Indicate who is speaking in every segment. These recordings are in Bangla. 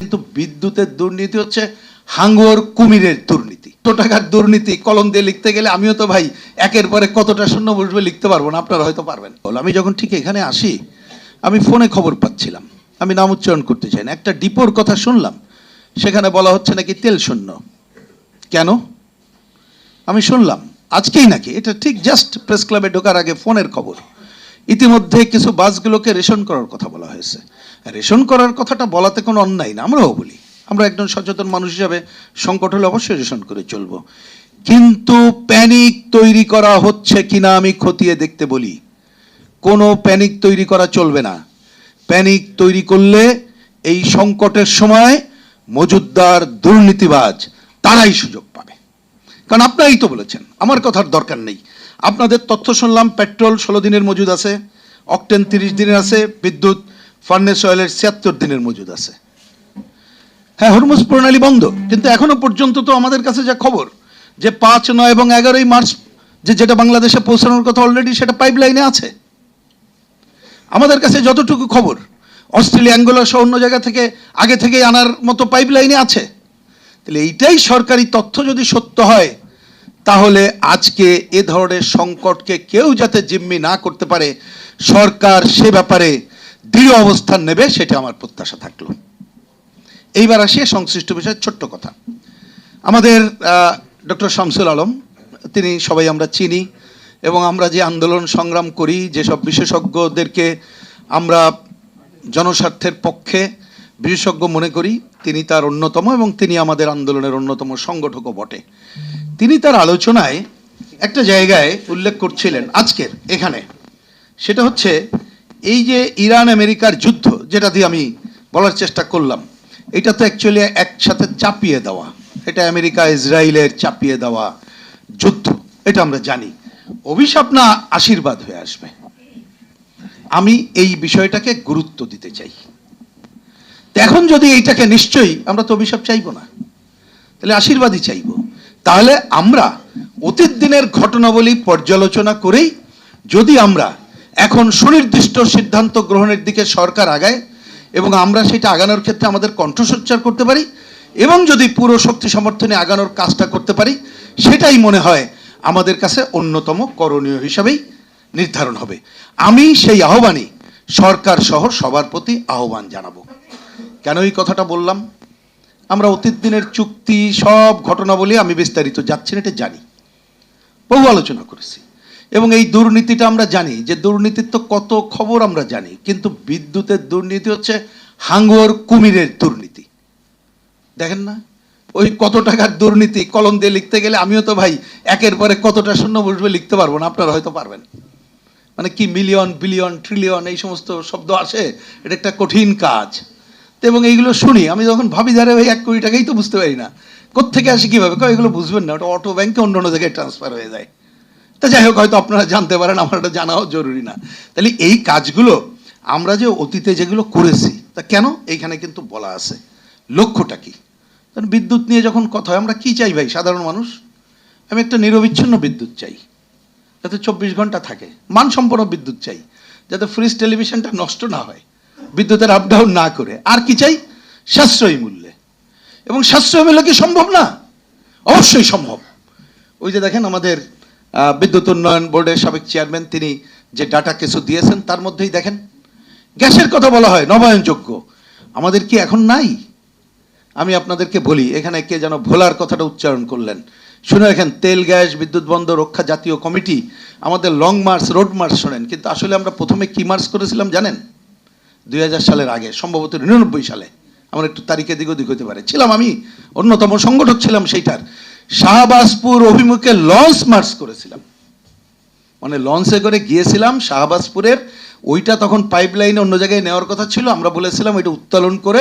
Speaker 1: কিন্তু বিদ্যুতের দুর্নীতি হচ্ছে হাঙ্গর কুমিরের দুর্নীতি। কত টাকার দুর্নীতি কলম দিয়ে লিখতে গেলে আমিও তো ভাই একের পরে কতটা শূন্য বসবে লিখতে পারবো না, আপনারা হয়তো পারবেন। আমি যখন ঠিক এখানে আসি, আমি ফোনে খবর পাচ্ছিলাম, আমি নাম উচ্চারণ করতে চাই না, একটা ডিপোর কথা শুনলাম, সেখানে বলা হচ্ছে নাকি তেল শূন্য। কেন? আমি শুনলাম আজকেই নাকি, এটা ঠিক জাস্ট প্রেস ক্লাবে ঢোকার আগে ফোনের খবর। ইতিমধ্যে কিছু বাসগুলোকে রেশন করার কথা বলা হয়েছে। রেশন করার কথাটা বলাতে কোনো অন্যায় না, আমরাও বলি, আমরা একজন সচেতন মানুষ হিসাবে সংকট হলে অবশ্যই রেশন করে চলবো, কিন্তু প্যানিক তৈরি করা হচ্ছে কিনা আমি খতিয়ে দেখতে বলি। কোনো প্যানিক তৈরি করা চলবে না। প্যানিক তৈরি করলে এই সংকটের সময় মজুদ্দার দুর্নীতিবাজ তারাই সুযোগ পাবে। কারণ আপনারাই তো বলেছেন, আমার কথার দরকার নেই। আপনাদের তথ্য শুনলাম, পেট্রোল 16 দিনের মজুদ আছে, অকটেন 30 দিনের আছে, বিদ্যুৎ ফার্নেস অয়েলের 76 দিনের মজুদ আছে। হ্যাঁ, হরমুজ প্রণালী বন্ধ, কিন্তু এখনো পর্যন্ত তো আমাদের কাছে যা খবর যে 5, 9 এবং 11 মার্চ যেটা বাংলাদেশে পৌঁছানোর কথা অলরেডি সেটা পাইপলাইনে আছে। আমাদের কাছে যতটুকু খবর, অস্ট্রেলিয়া, অ্যাঙ্গোলা সহ অন্য জায়গা থেকে আগে থেকেই আনার মতো পাইপলাইনে আছে। তাহলে এইটাই সরকারি তথ্য যদি সত্য হয়, তাহলে আজকে এ ধরনের সংকটকে কেউ যাতে জিম্মি না করতে পারে, সরকার সে ব্যাপারে দৃঢ় অবস্থান নেবে, সেটা আমার প্রত্যাশা থাকলো। এইবার আসি সংশ্লিষ্ট বিষয়ে ছোট্ট কথা। আমাদের ডক্টর শামসুল আলম, তিনি সবাই আমরা চিনি, এবং আমরা যে আন্দোলন সংগ্রাম করি, যেসব বিশেষজ্ঞদেরকে আমরা জনস্বার্থের পক্ষে বিশেষজ্ঞ মনে করি, তিনি তার অন্যতম, এবং তিনি আমাদের আন্দোলনের অন্যতম সংগঠকও বটে। তিনি তার আলোচনায় একটা জায়গায় উল্লেখ করছিলেন আজকের এখানে, সেটা হচ্ছে এই যে ইরান আমেরিকার যুদ্ধ, যেটা দিয়ে আমি বলার চেষ্টা করলাম, এটা তো অ্যাকচুয়ালি একসাথে চাপিয়ে দেওয়া, এটা আমেরিকা ইসরায়েলের চাপিয়ে দেওয়া যুদ্ধ, এটা আমরা জানি। অভিশাপ না আশীর্বাদ হয়ে আসবে, আমি এই বিষয়টাকে গুরুত্ব দিতে চাই। এখন যদি এইটাকে, নিশ্চয়ই আমরা তো অভিশাপ চাইবো না, তাহলে আশীর্বাদই চাইবো। তাহলে আমরা অতীত দিনের ঘটনাবলী পর্যালোচনা করেই যদি আমরা এখন সুনির্দিষ্ট সিদ্ধান্ত গ্রহণের দিকে সরকার আগায়, এবং আমরা সেটা আগানোর ক্ষেত্রে আমাদের কণ্ঠসোচ্চার করতে পারি, এবং যদি পুরো শক্তি সমর্থনে আগানোর কাজটা করতে পারি, সেটাই মনে হয় আমাদের কাছে অন্যতম করণীয় হিসাবেই নির্ধারণ হবে। আমি সেই আহ্বানই সরকার সহ সবার প্রতি আহ্বান জানাবো। কেন এই কথাটা বললাম? আমরা অতীত দিনের চুক্তি, সব ঘটনাবলী আমি বিস্তারিত যাচ্ছি না, এটা জানি, বহু আলোচনা করেছি, এবং এই দুর্নীতিটা আমরা জানি, যে দুর্নীতির তো কত খবর আমরা জানি, কিন্তু বিদ্যুতের দুর্নীতি হচ্ছে হাঙ্গর কুমিরের দুর্নীতি। দেখেন না, ওই কত টাকার দুর্নীতি কলম দিয়ে লিখতে গেলে আমিও তো ভাই একের পরে কতটা শূন্য বসবে লিখতে পারবো না, আপনারা হয়তো পারবেন। মানে কি মিলিয়ন, বিলিয়ন, ট্রিলিয়ন এই সমস্ত শব্দ আসে, এটা একটা কঠিন কাজ। এবং এইগুলো শুনি, আমি যখন ভাবি যারে ভাই 1 কোটি টাকাই তো বুঝতে পারি না, কোত্থেকে আসে কীভাবে, এগুলো বুঝবেন না, ওটা অটো ব্যাংকে অন্য অন্য জায়গায় ট্রান্সফার হয়ে যায়। তা যাই হোক, হয়তো আপনারা জানতে পারেন, আমার এটা জানাও জরুরি না। তাহলে এই কাজগুলো আমরা যে অতীতে যেগুলো করেছি, তা কেন এইখানে কিন্তু বলা আছে লক্ষ্যটা কি। কারণ বিদ্যুৎ নিয়ে যখন কথা হয়, আমরা কি চাই ভাই সাধারণ মানুষ? আমি একটা নিরবিচ্ছিন্ন বিদ্যুৎ চাই, যাতে 24 ঘন্টা থাকে, মানসম্পন্ন বিদ্যুৎ চাই, যাতে ফ্রিজ টেলিভিশনটা নষ্ট না হয়, বিদ্যুতের আপ ডাউন না করে। আর কি চাই? সাশ্রয়ী মূল্যে। এবং সাশ্রয়ী মূল্য কি সম্ভব না? অবশ্যই সম্ভব। ওই যে দেখেন, আমাদের বিদ্যুৎ উন্নয়ন বোর্ডের সাবেক চেয়ারম্যান, তিনি যে ডাটা কিছু দিয়েছেন, তার মধ্যেই দেখেন গ্যাসের কথা বলা হয় নবায়নযোগ্য। আমাদের কি এখন নাই? আমি আপনাদেরকে বলি, এখানে কে যেন ভোলার কথাটা উচ্চারণ করলেন, শুনে রাখেন, তেল গ্যাস বিদ্যুৎ বন্ধ রক্ষা জাতীয় কমিটি আমাদের লং মার্চ, রোড মার্চ শোনেন, কিন্তু আসলে আমরা প্রথমে কি মার্চ করেছিলাম জানেন? 2000 সালের আগে, সম্ভবত 99 সালে, আমার একটু তারিখে দিক ওদিক হতে পারে, ছিলাম, আমি অন্যতম সংগঠক ছিলাম সেইটার। শাহবাজপুর অভিমুখে লঞ্চ মার্চ করেছিলাম, মানে লঞ্চে করে গিয়েছিলাম শাহবাজপুরের, ওইটা তখন পাইপলাইনে অন্য জায়গায় নেওয়ার কথা ছিল, আমরা বলেছিলাম ওইটা উত্তোলন করে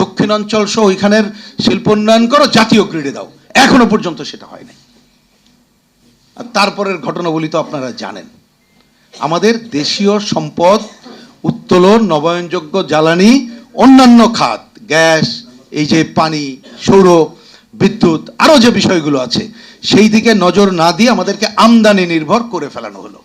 Speaker 1: দক্ষিণাঞ্চল সহ ওইখানের শিল্প উন্নয়ন করো, জাতীয় গ্রিডে দাও। এখনো পর্যন্ত সেটা হয় নাই। আর তারপরের ঘটনাবলী তো আপনারা জানেন, আমাদের দেশীয় সম্পদ উত্তোলন, নবায়নযোগ্য জ্বালানি, অন্যান্য খাত, গ্যাস, এই যে পানি, সৌর বিদ্যুৎ, আরও যে বিষয়গুলো আছে, সেই দিকে নজর না দিয়ে আমাদেরকে আমদানি নির্ভর করে ফেলানো হলো।